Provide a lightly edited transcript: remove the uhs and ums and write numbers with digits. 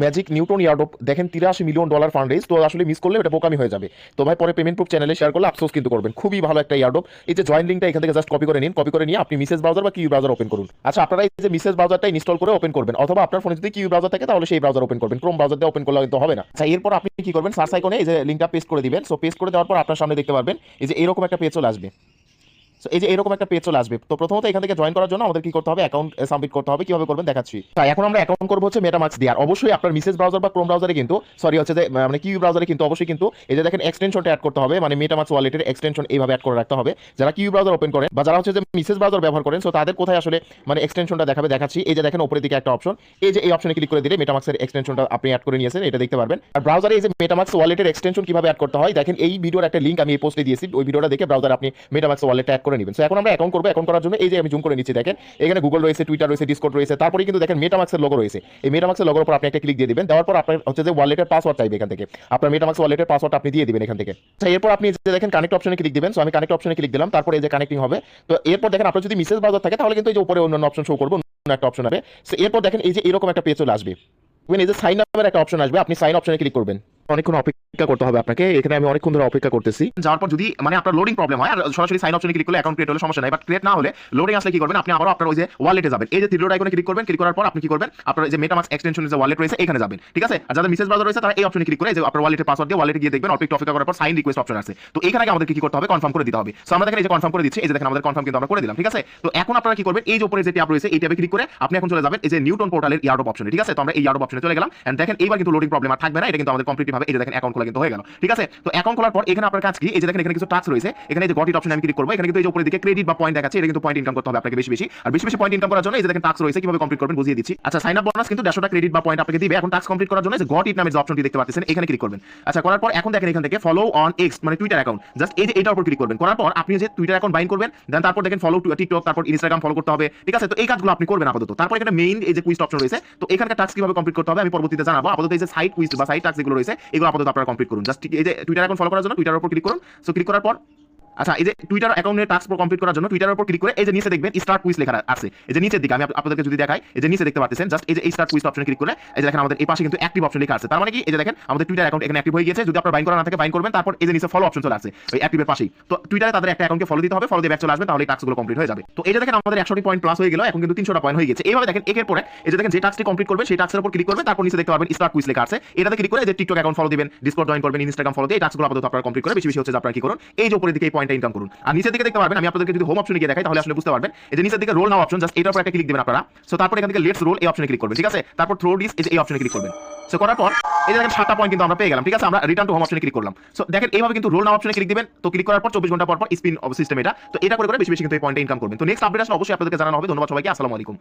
Magic Newton ইয়ারডোপ দেখেন $83 million fund raise, তো আসলে মিস করলে এটা বোকামি হয়ে যাবে। তো ভাই পরে পেমেন্ট প্রুফ চ্যানেলে শেয়ার করলে আফসোস কিন্তু করবেন। খুবই ভালো একটা ইয়ারডোপ। এই যে জয়েন লিঙ্কটা এখান থেকে জাস্ট কপি করে নিন, কপি করে নিয়ে আপনি মিসেস ব্রাউজার বা কিউ ব্রাউজার ওপেন করুন। আচ্ছা, আপনারা এই যে মিসেস ব্রাউজারটা ইনস্টল করে ওপেন করবেন, অথবা আপনার ফোনে যদি কিউ ব্রাউজার থাকে তাহলে সেই ব্রাউজার ওপেন করবেন। ক্রোম ব্রাউজার দিয়ে ওপেন করলে কিন্তু হবে না। আচ্ছা, এরপর আপনি কি করবেন, সার্চ আইকনে এই যে লিঙ্কটা পেস্ট করে দিবেন। সো পেস্ট করে দেওয়ার পর আপনার সামনে দেখতে পারবেন এই যে এরকম একটা পেজ চলে আসবে। সো এই যে এরকম একটা পেজ চলে আসবে। তো প্রথমত এখান থেকে জয়েন করার জন্য আমাদের কি করতে হবে, অ্যাকাউন্ট সাবমিট করতে হবে। কিভাবে করবেন দেখাচ্ছি। তাই এখন আমরা অ্যাকাউন্ট করব হচ্ছে মেটামাস্ক দিয়ে। আর অবশ্যই আপনার মিসেস ব্রাউজার বা ক্রোম ব্রাউজারে কিন্তু হচ্ছে যে মানে কিউ ব্রাউজারে কিন্তু অবশ্যই কিন্তু এই যে দেখেন এক্সটেনশনটা অ্যাড করতে হবে, মানে মেটামাস্ক ওয়ালেটের এক্সটেনশন এইভাবে অ্যাড করে রাখতে হবে। যারা কিউ ব্রাউজার ওপেন করেন বা যারা হচ্ছে যে মিসেস ব্রাউজার ব্যবহার করেন, সো তাদের কোথায় আসলে মানে এক্সটেনশনটা দেখাবে দেখাচ্ছি। এই যে দেখেন উপরের দিকে একটা অপশন, এই যে এই অপশনে ক্লিক করে দিলে মেটামাস্কের এক্সটেনশনটা আপনি অ্যাড করে নিয়েছেন, এটা দেখতে পারবেন। আর ব্রাউজারে এই যে মেটামাস্ক ওয়ালেটের এক্সটেনশন কিভাবে অ্যাড করতে হয় দেখেন, এই ভিডিওর একটা লিংক আমি এই পোস্টে দিয়েছি, ওই ভিডিওটা দেখে ব্রাউজারে আপনি মেটামাস্ক ওয়ালেটটা অ্যাড করে নেবেন। সো এখন আমরা অ্যাকাউন্ট করব। অ্যাকাউন্ট করার জন্য এই যে আমি জুম করে নিচ্ছি, দেখেন এখানে গুগল রয়েছে, টুইটার রয়েছে, ডিসকর্ড রয়েছে, তারপরে কিন্তু দেখেন মেটামাস্কের লোগো রয়েছে। এই মেটামাস্কের লোগোর উপর আপনি একটা ক্লিক দিয়ে দিবেন। দেওয়ার পর আপনার হচ্ছে যে ওয়ালেটের পাসওয়ার্ড চাইবে এখান থেকে। আপনার মেটামাস্ক ওয়ালেটের পাসওয়ার্ড আপনি দিয়ে দিবেন এখান থেকে। আচ্ছা, এরপর আপনি যে দেখেন কানেক্ট অপশনে ক্লিক দিবেন। সো আমি কানেক্ট অপশনে ক্লিক দিলাম, তারপর এই যে কানেক্টিং হবে। তো এরপর দেখেন আপনার যদি মিসেস ব্রাউজার থাকে তাহলে কিন্তু এই যে উপরে অন্যান্য অপশন শো করবে, অন্য একটা অপশন হবে। সো এরপর দেখেন এই যে এরকম একটা পেজ চলে আসবে। এই যে সাইন আপের একটা অপশন আসবে, আপনি সাইন অপশনে ক্লিক করবেন। অনেকক্ষণ অপেক্ষা করতে হবে আপনাকে, এখানে আমি অনেকক্ষণ ধরে অপেক্ষা করতেছি। যাওয়ার পর যদি মানে আপনার লোডিং প্রবলেম হয় আর সরাসরি সাইন অপশনে ক্লিক করলে অ্যাকাউন্ট ক্রিয়েট হলে সমস্যা নাই, বাট ক্রিয়েট না হলে লোডিং আসলে কি করবেন, আপনি আবারও আপনার ওই যে ওয়ালেটে যাবেন। এই যে থ্রি ডট আইকনে ক্লিক করবেন, ক্লিক করার পর আপনি কি করবেন, আপনার যে মেটামাস্ক এক্সটেনশনের যে ওয়ালেট রয়েছে এখানে যাবেন, ঠিক আছে। আর যাদের মিসেস ব্রাউজার রয়েছে তারা এই অপশনে ক্লিক করে যে আপনার ওয়ালেটের পাসওয়ার্ড দিয়ে ওয়ালেটে গিয়ে দেখবেন, অল্প একটু অপেক্ষা করার পর সাইন রিকোয়েস্ট অপশন আছে। তো এখানে আমাদের কি করতে হবে, কনফার্ম করে দিতে হবে। সো আমরা দেখেন এই যে কনফার্ম করে দিচ্ছি, এই যে দেখেন আমাদের কনফার্ম কিন্তু আমরা করে দিলাম, ঠিক আছে। তো এখন আপনারা কি করবেন, এই যে উপরে যে ট্যাব রয়েছে এই ট্যাবে ক্লিক করে আপনি এখন চলে যাবেন এই যে নিউটন পোর্টালের ইয়ারডপ অপশনে, ঠিক আছে। তো আমরা এই ইয়ারডপ অপশনে চলে গেলাম, এন্ড দেখেন এইবার কিন্তু লোডিং প্রবলেম আর থাকবে না, এটা কিন্তু আমাদের কমপ্লিটলি ভাবে এই যে দেখেন অ্যাকাউন্ট খোলা কিন্তু হয়ে গেল, ঠিক আছে। তো অ্যাকাউন্ট খোলার পর এখানে আপনার কাজ কি, এই যে দেখেন এখানে কিছু টাস্ক রয়েছে, এখানে এই যে গট ইট অপশনে আমি ক্লিক করব। এখানে কিন্তু এই যে উপরের দিকে ক্রেডিট বা পয়েন্ট দেখাচ্ছে, এটা কিন্তু পয়েন্ট ইনকাম করতে হবে আপনাকে বেশি বেশি। আর বেশি বেশি পয়েন্ট ইনকাম করার জন্য এই যে দেখেন টাস্ক রয়েছে, কিভাবে কমপ্লিট করবেন বুঝিয়ে দিচ্ছি। আচ্ছা, সাইন আপ বোনাস কিন্তু 150টা ক্রেডিট বা পয়েন্ট আপনাকে দিবে। এখন টাস্ক কমপ্লিট করার জন্য যে গট ইট নামের যে অপশনটি দেখতে পাচ্ছেন এখানে ক্লিক করবেন। আচ্ছা, করার পর এখন দেখেন এখান থেকে ফলো অন এক্স মানে টুইটার অ্যাকাউন্ট, জাস্ট এই যে এটার উপর ক্লিক করবেন। করার পর আপনি যে টুইটার অ্যাকাউন্ট বাইন্ড করবেন, দেন তারপর দেখেন ফলো টিকটক, তারপর ইনস্টাগ্রাম ফলো করতে হবে, ঠিক আছে। তো এই কাজগুলো আপনি করবেন আপাতত। তারপর এখানে মেইন এই যে কুইজ অপশন রয়েছে, তো এখানকার টাস্ক কিভাবে কমপ্লিট করতে হবে আমি পরবর্তীতে জানাবো। আপাতত এই যে সাইট কুইজ বা সাইট টাস্ক যেগুলো রয়েছে এগুলো আপাতত আপনারা কমপ্লিট করুন। জাস্ট এই যে টুইটার অ্যাকাউন্ট ফলো করার জন্য টুইটারের উপর ক্লিক করুন। সো ক্লিক করার পর আচ্ছা, এই যে টুইটার অ্যাকাউন্টের টাস্ক কমপ্লিট করার জন্য টুইটারের উপর ক্লিক করে এই যে নিচে দেখবেন স্টার্ট কুইজ লেখা আছে, এই যে নিচের দিকে আমি আপনাদেরকে যদি দেখাই, এই যে নিচে দেখতে পাচ্ছেন জাস্ট এই যে এই স্টার্ট কুইজ অপশনে ক্লিক করে এই যে দেখেন আমাদের এই পাশে কিন্তু অ্যাক্টিভ অপশন লেখা আছে। তার মানে কি, এই যে দেখেন আমাদের টুইটার অ্যাকাউন্ট এখানে অ্যাক্টিভ হয়ে গেছে। যদি আপনার বাইন করা না থাকে বাইন করবেন, তারপর এই যে নিচে ফলো অপশন চলে আসে ওই অ্যাক্টিভের পাশেই। তো টুইটারে তাদের একটা অ্যাকাউন্টকে ফলো দিতে হবে, ফলো দিয়ে ব্যাক চলে আসবে, তাহলে এই টাস্কগুলো কমপ্লিট হয়ে যাবে। তো এই যে দেখেন আমাদের 100টি পয়েন্ট প্লাস হয়ে গেল, এখন কিন্তু 300টা পয়েন্ট হয়ে গেছে। এইভাবে দেখেন একের পরে এই যে দেখেন যে টাস্কটি কমপ্লিট করবে সেই টাস্কের উপর ক্লিক করবেন, তারপর নিচে দেখতে পাবেন স্টার্ট কুইজ লেখা আছে, এটাতে ক্লিক করে যে টিকটক অ্যাকাউন্ট ফলো দিবেন, ডিসকর্ড জয়েন করবেন, ইনস্টাগ্রাম ফলো দিয়ে এই টাস্কগুলো আপাতত আপনারা কমপ্লিট করে বেশি বেশি হচ্ছে যে আপনারা কি করুন, এই যে উপরের দিকে এই পয়েন্টটা ইনকাম করুন। আর নিচের দিকে দেখতে পারবেন, আমি আপনাদেরকে যদি হোম অপশনে গিয়ে দেখাই তাহলে আসলে বুঝতে পারবেন, এই যে নিচের দিকে রোল নাও অপশন, জাস্ট এটার উপর একটা ক্লিক দিবেন আপনারা। সো তারপর এখান থেকে লেটস রোল এই অপশনে ক্লিক করবেন, ঠিক আছে। তারপর থ্রো দিস এই অপশনে ক্লিক করবেন। সো করার পর এই যে দেখেন 7টা পয়েন্ট কিন্তু আমরা পেয়ে গেলাম, ঠিক আছে। আমরা রিটার্ন টু হোম অপশনে ক্লিক করলাম। সো দেখেন এইভাবে কিন্তু রোল নাও অপশনে ক্লিক দিবেন। তো ক্লিক করার পর 24 ঘন্টা পর পর স্পিন সিস্টেম এটা, তো এটা করে করে বেশি বেশি কিন্তু এই পয়েন্টে ইনকাম করবেন। তো নেক্সট আপডেট আসলে অবশ্যই আপনাদেরকে জানানো হবে। ধন্যবাদ সবাইকে, আসসালামু আলাইকুম।